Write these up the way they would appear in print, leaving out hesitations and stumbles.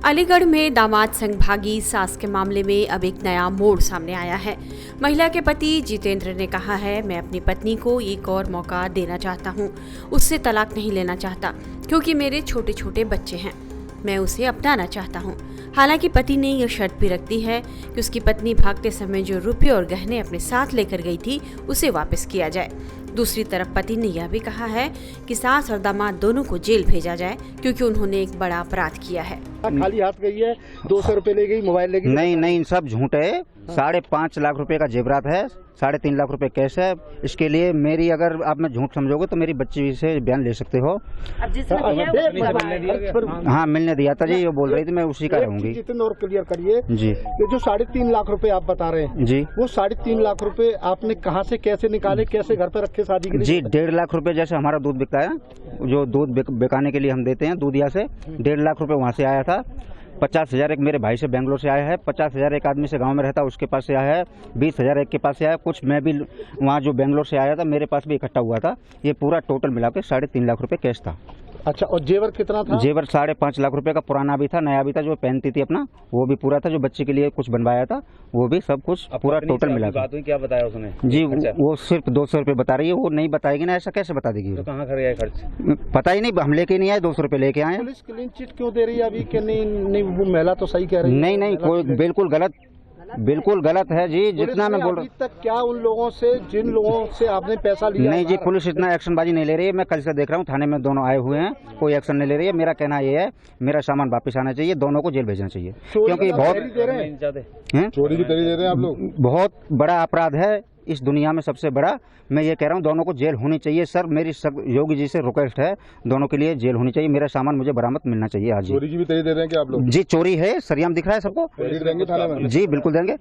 अलीगढ़ में दामाद संग भागी सास के मामले में अब एक नया मोड़ सामने आया है। महिला के पति जितेंद्र ने कहा है, मैं अपनी पत्नी को एक और मौका देना चाहता हूँ। उससे तलाक नहीं लेना चाहता क्योंकि मेरे छोटे छोटे बच्चे हैं। मैं उसे अपनाना चाहता हूँ। हालांकि पति ने यह शर्त भी रख दी है कि उसकी पत्नी भागते समय जो रुपये और गहने अपने साथ लेकर गई थी उसे वापस किया जाए। दूसरी तरफ पति ने यह भी कहा है कि सास और दामाद दोनों को जेल भेजा जाए क्योंकि उन्होंने एक बड़ा अपराध किया है। खाली हाथ गई है, 200 रुपए ले गई, मोबाइल ले गई। नहीं, सब झूठ है। 5.5 लाख रुपए का जेवरात है, 3.5 लाख रुपए कैश है। इसके लिए मेरी, अगर आप मैं झूठ समझोगे तो मेरी बच्ची से बयान ले सकते हो। अब जिसने हाँ, मिलने दिया था जी, वो बोल रही थी, मैं उसी का रहूंगी। जितने और क्लियर करिए जी, ये जो 3.5 लाख रुपए आप बता रहे हैं जी, वो 3.5 लाख रुपए आपने कहाँ से कैसे निकाले, कैसे घर पे रखे शादी के लिए? जी, 1.5 लाख रुपए जैसे हमारा दूध बिकता है, जो दूध बेकाने के लिए हम देते हैं दूधिया से, 1.5 लाख रुपए वहाँ से आया था। 50,000 एक मेरे भाई से बेंगलोर से आया है, 50,000 एक आदमी से गांव में रहता उसके पास से आया है, 20,000 एक के पास से आया, कुछ मैं भी वहाँ जो बेंगलोर से आया था मेरे पास भी इकट्ठा हुआ था। ये पूरा टोटल मिला के 3.5 लाख रुपए कैश था। अच्छा, और जेवर कितना था? जेवर 5.5 लाख रुपए का पुराना भी था, नया भी था, जो पहनती थी अपना वो भी पूरा था, जो बच्चे के लिए कुछ बनवाया था वो भी, सब कुछ पूरा टोटल मिला था। क्या बताया उसने? जी, वो सिर्फ 200 रुपए बता रही है, वो नहीं बताएगी ना, ऐसा कैसे बता देगी? तो कहाँ कर खर्च पता ही नहीं, हम लेके नहीं आए, 200 रुपए लेके आए। पुलिस क्लीन चिट क्यों दे रही है अभी कि नहीं वो महिला तो सही कह रही है? नहीं, कोई बिल्कुल गलत है जी, जितना मैं बोल रहा हूँ। अभी तक क्या उन लोगों से, जिन लोगों से आपने पैसा लिया? नहीं जी, पुलिस इतना एक्शनबाजी नहीं ले रही है। मैं कल से देख रहा हूँ, थाने में दोनों आए हुए हैं, कोई एक्शन नहीं ले रही है। मेरा कहना ये है, मेरा सामान वापस आना चाहिए, दोनों को जेल भेजना चाहिए, क्योंकि बहुत चोरी की तरी दे रहे हैं आप लोग। बहुत बड़ा अपराध है इस दुनिया में, सबसे बड़ा। मैं ये कह रहा हूँ, दोनों को जेल होनी चाहिए। सर, मेरी योगी जी से रिक्वेस्ट है, दोनों के लिए जेल होनी चाहिए। मेरा सामान मुझे बरामद मिलना चाहिए आज। चोरी की भी तरी दे रहे हैं क्या आप लोग? जी, चोरी है, सरियाम दिख रहा है सबको। देंगे थाने में? जी, बिल्कुल देंगे।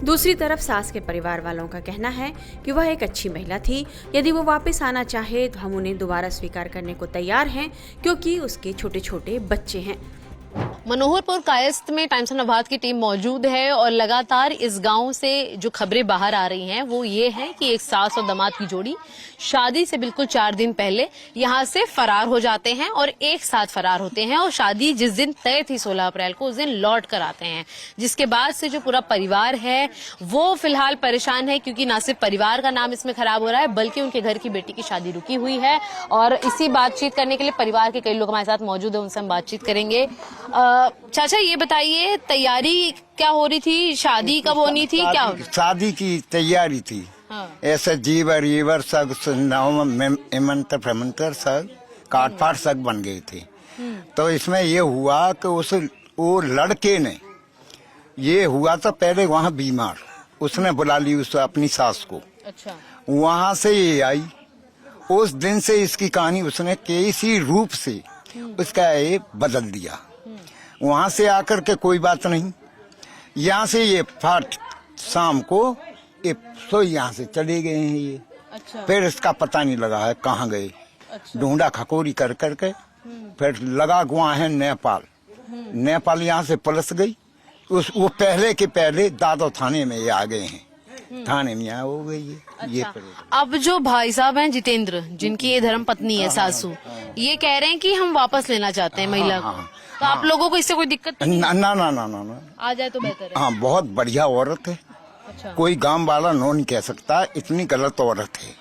दूसरी तरफ सास के परिवार वालों का कहना है कि वह एक अच्छी महिला थी। यदि वो वापस आना चाहे तो हम उन्हें दोबारा स्वीकार करने को तैयार हैं, क्योंकि उसके छोटे छोटे बच्चे हैं। मनोहरपुर कायस्थ में टाइम्स ऑफ नवाद की टीम मौजूद है और लगातार इस गांव से जो खबरें बाहर आ रही हैं वो ये है कि एक सास और दामाद की जोड़ी शादी से बिल्कुल 4 दिन पहले यहां से फरार हो जाते हैं और एक साथ फरार होते हैं, और शादी जिस दिन तय थी 16 अप्रैल को, उस दिन लौट कर आते हैं। जिसके बाद से जो पूरा परिवार है वो फिलहाल परेशान है, क्योंकि न सिर्फ परिवार का नाम इसमें खराब हो रहा है बल्कि उनके घर की बेटी की शादी रुकी हुई है। और इसी बातचीत करने के लिए परिवार के कई लोग हमारे साथ मौजूद है, उनसे हम बातचीत करेंगे। चाचा, ये बताइए, तैयारी क्या हो रही थी? शादी कब होनी थी? क्या शादी की तैयारी थी। हाँ। ऐसे जीवर सब मंत्र सब काटपाट सब बन गए थे। तो इसमें ये हुआ कि वो लड़के ने, ये हुआ था पहले वहाँ बीमार, उसने बुला ली उस अपनी सास को। अच्छा। वहाँ से ये आई, उस दिन से इसकी कहानी उसने किसी रूप से उसका ये बदल दिया। वहां से आकर के कोई बात नहीं, यहाँ से ये फाट शाम को यहाँ से चले गए हैं ये। अच्छा। फिर इसका पता नहीं लगा है कहाँ गए। अच्छा। ढूंढा खकोरी कर करके फिर लगा वहाँ है नेपाल यहाँ से पुलिस गई। वो पहले के पहले दादो थाने में ये आ गए हैं, थाने में यहाँ हो गई है। अच्छा। ये अब जो भाई साहब हैं जितेंद्र, जिनकी ये धर्म पत्नी है सासू, ये कह रहे हैं कि हम वापस लेना चाहते हैं महिला को। तो आप लोगों को इससे कोई दिक्कत नहीं? ना आ जाए तो बेहतर है। हाँ, बहुत बढ़िया औरत है। अच्छा। कोई गांव वाला नो नहीं कह सकता, इतनी गलत औरत है।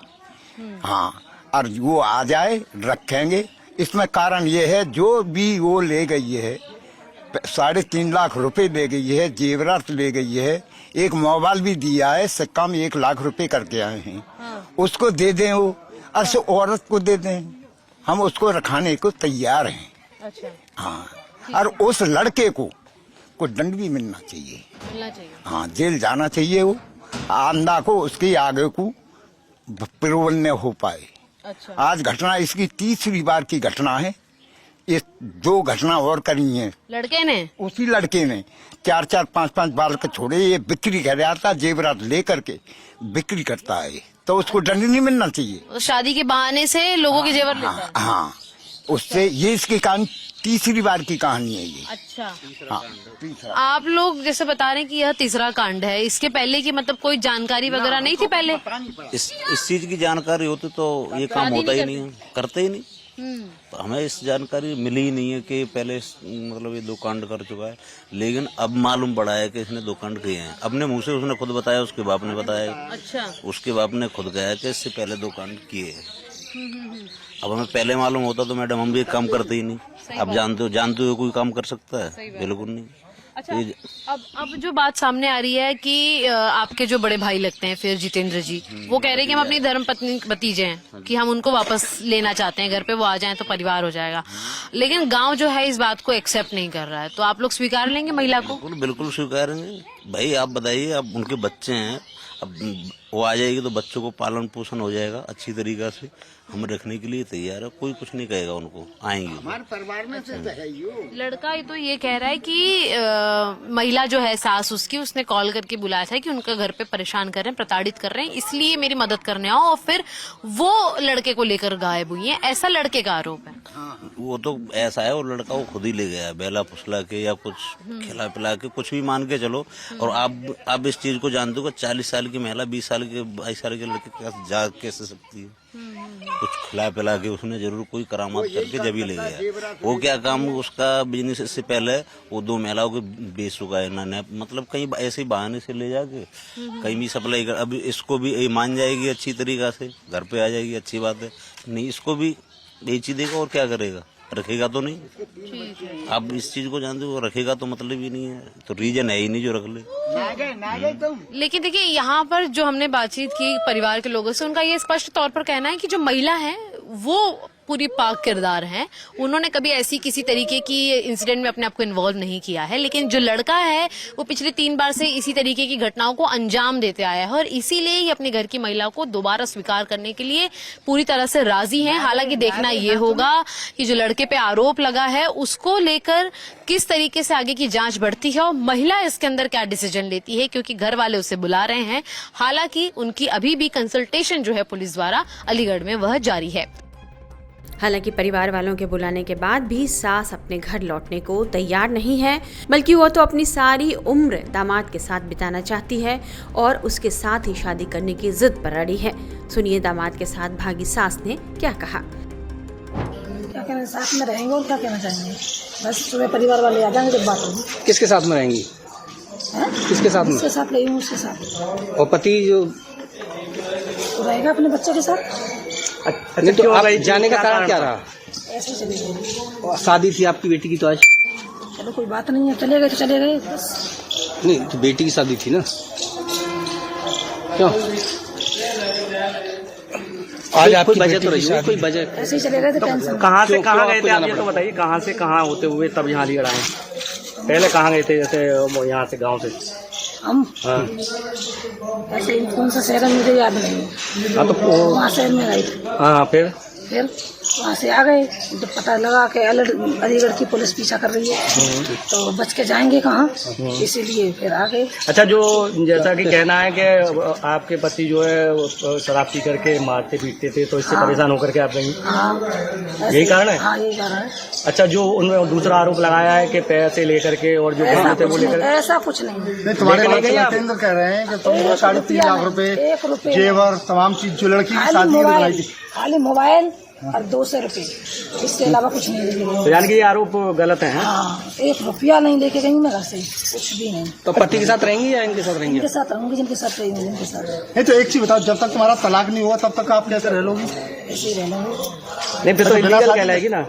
हाँ, और वो आ जाए, रखेंगे। इसमें कारण ये है, जो भी वो ले गई है, 3.5 लाख रुपए ले गई है, जेवरात ले गई है, एक मोबाइल भी दिया है, से कम 1 लाख रुपए करके आए हैं। हाँ। उसको दे दें, वो अर्श औरत को दे दें, हम उसको रखाने को तैयार हैं। अच्छा। हाँ, और उस लड़के को दंड भी मिलना चाहिए। हाँ, जेल जाना चाहिए वो, आंदा को उसके आगे को पिरोल न हो पाए। अच्छा। आज घटना इसकी 3री बार की घटना है। ये 2 घटना और करी हैं लड़के ने, उसी लड़के ने 4-4, 5-5 बाल के छोड़े। ये बिक्री कर रहा था, जेवरात लेकर के बिक्री करता है, तो उसको दंड नहीं मिलना चाहिए। तो शादी के बहाने से लोगों के जेवर लेता है। हाँ, उससे ये इसकी कहानी 3री बार की कहानी है ये। अच्छा। हाँ, आप लोग जैसे बता रहे हैं कि यह 3रा कांड है, इसके पहले की मतलब कोई जानकारी वगैरह नहीं थी पहले? इस चीज की जानकारी होती तो ये काम होता ही नहीं, करते ही नहीं। तो हमें इस जानकारी मिली ही नहीं है कि पहले मतलब ये 2 कांड कर चुका है, लेकिन अब मालूम पड़ा है कि इसने 2 कांड किए हैं। अपने मुंह से उसने खुद बताया, उसके बाप ने बताया। अच्छा। उसके बाप ने खुद कहा कि इससे पहले 2 कांड किए हैं। अब हमें पहले मालूम होता तो मैडम हम भी काम करते ही नहीं। अब जानते हो कोई काम कर सकता है? बिल्कुल नहीं। अच्छा, अब जो बात सामने आ रही है कि आपके जो बड़े भाई लगते हैं फिर जितेंद्र जी, वो कह रहे हैं कि हम अपनी धर्म पत्नी भतीजे हैं कि हम उनको वापस लेना चाहते हैं, घर पे वो आ जाएं तो परिवार हो जाएगा। लेकिन गांव जो है इस बात को एक्सेप्ट नहीं कर रहा है, तो आप लोग स्वीकार लेंगे महिला को? बिल्कुल स्वीकारेंगे। भाई आप बताइए, अब उनके बच्चे हैं, अब वो आ जाएगी तो बच्चों को पालन पोषण हो जाएगा अच्छी तरीका से। हम रखने के लिए तैयार है, कोई कुछ नहीं कहेगा उनको, आएंगे। हमारे परिवार में से है यो। लड़का तो ये कह रहा है कि महिला जो है सास उसकी, उसने कॉल करके बुलाया था कि उनका घर पे परेशान कर रहे हैं, प्रताड़ित कर रहे हैं, इसलिए मेरी मदद करने आओ, और फिर वो लड़के को लेकर गायब हुई है, ऐसा लड़के का आरोप है। वो तो ऐसा है, वो लड़का वो खुद ही ले गया, बेला फुसला के या कुछ खिला पिला के, कुछ भी मान के चलो। और आप इस चीज को जानते हो कि 40 साल की महिला 20 साल के 22 साल के लड़के के पास जा कैसे सकती है? कुछ खिला पिला के उसने जरूर कोई करामात करके जब ही ले गया। वो क्या काम, उसका बिजनेस इससे पहले वो 2 महिलाओं को बेच चुका है इन्होंने, मतलब कहीं ऐसे बहाने से ले जाके कहीं भी सप्लाई कर। अब इसको भी मान जाएगी अच्छी तरीका से, घर पे आ जाएगी, अच्छी बात है। नहीं, इसको भी बेच ही देगा और क्या करेगा, रखेगा तो नहीं। आप इस चीज को जानते हो, रखेगा तो मतलब ही नहीं है, तो रीजन है ही नहीं जो रख ले। लेकिन देखिए, यहाँ पर जो हमने बातचीत की परिवार के लोगों से, उनका ये स्पष्ट तौर पर कहना है कि जो महिला है वो पूरी पाक किरदार है, उन्होंने कभी ऐसी किसी तरीके की इंसिडेंट में अपने आप को इन्वॉल्व नहीं किया है। लेकिन जो लड़का है वो पिछले 3 बार से इसी तरीके की घटनाओं को अंजाम देते आया है, और इसीलिए ही अपने घर की महिला को दोबारा स्वीकार करने के लिए पूरी तरह से राजी हैं। हालांकि देखना ये होगा कि जो लड़के पे आरोप लगा है उसको लेकर किस तरीके से आगे की जांच बढ़ती है और महिला इसके अंदर क्या डिसीजन लेती है, क्योंकि घर वाले उसे बुला रहे हैं। हालांकि उनकी अभी भी कंसल्टेशन जो है पुलिस द्वारा अलीगढ़ में वह जारी है। हालांकि परिवार वालों के बुलाने के बाद भी सास अपने घर लौटने को तैयार नहीं है, बल्कि वो तो अपनी सारी उम्र दामाद के साथ बिताना चाहती है और उसके साथ ही शादी करने की जिद पर अड़ी है। सुनिए दामाद के साथ भागी सास ने क्या कहा। क्या कहना, साथ में रहेंगे और क्या कहना चाहेंगे, बस सुबह परिवार वाले आ जाएंगे जब बात होगी। किसके साथ में रहेंगी? किसके साथ में? उसके साथ रहेंगे, उसके साथ। और पति जो तो रहेगा अपने बच्चे के साथ। नहीं, तो आप जाने का कारण क्या रहा? ऐसे चले गए। शादी थी आपकी बेटी की तो आज? चलो कोई बात नहीं है, चले गए तो चले गए बस। नहीं, तो बेटी की शादी थी ना, क्यों आज आपकी बजट तो रही है? कोई बजट ऐसे ही चले गए थे, टेंशन। कहाँ से कहाँ गए थे आप ये तो बताइए, कहाँ से कहाँ होते हुए तब यहाँ अलीगढ़ आए? पहले कहाँ गए थे, जैसे यहाँ से गांव से? हम ऐसे ही कौन सा शहर है मुझे याद नहीं, वहाँ शहर में गए थे। हाँ, फिर वहाँ से आ गए, जब पता लगा कि अलीगढ़ की पुलिस पीछा कर रही है तो बच के जाएंगे कहाँ, इसीलिए फिर आ गए। अच्छा, जो जैसा कि कहना है कि आपके पति जो है शराब पी करके मारते पीटते थे, तो इससे परेशान होकर के आप गई? हाँ, यही कारण है? हाँ, यही कारण है। अच्छा, जो उन्होंने दूसरा आरोप लगाया है कि पैसे लेकर के और जो थे वो लेकर, ऐसा कुछ नहीं। तुम्हारे जितेंद्र कह रहे हैं कि तुमको 3.5 लाख रुपए जेवर तमाम चीज जो लड़की की शादी में खाली मोबाइल और 200 रुपये, इसके अलावा कुछ नहीं लेके गई। तो यानी कि ये आरोप गलत है? हाँ, 1 रुपया नहीं लेके गई मैं घर से, कुछ भी नहीं। तो पति के साथ रहेंगी या इनके साथ रहेंगी? इनके साथ रहूंगी, जिनके साथ रहेंगी जिनके साथ। नहीं, तो एक चीज बताओ, जब तक तुम्हारा तलाक नहीं हुआ तब तक आप कैसे रह लोगी? ऐसे ही रहना है। नहीं, फिर तो इलीगल कहलाएगी ना,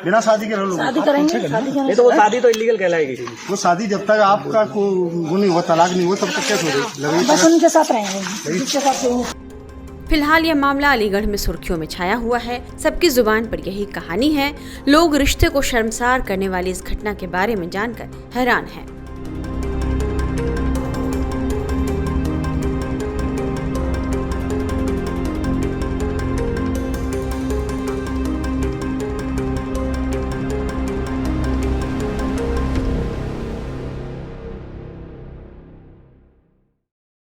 बिना शादी के रह लोगी? शादी करेंगे, शादी नहीं तो वो शादी तो इलीगल कहलाएगी। वो शादी जब तक आपका वो नहीं हुआ, तलाक नहीं हुआ, तब तक कैसे होगी? बस उनके साथ रहेंगे, जिनके साथ रहेंगे। फिलहाल यह मामला अलीगढ़ में सुर्खियों में छाया हुआ है। सबकी जुबान पर यही कहानी है। लोग रिश्ते को शर्मसार करने वाली इस घटना के बारे में जानकर हैरान हैं।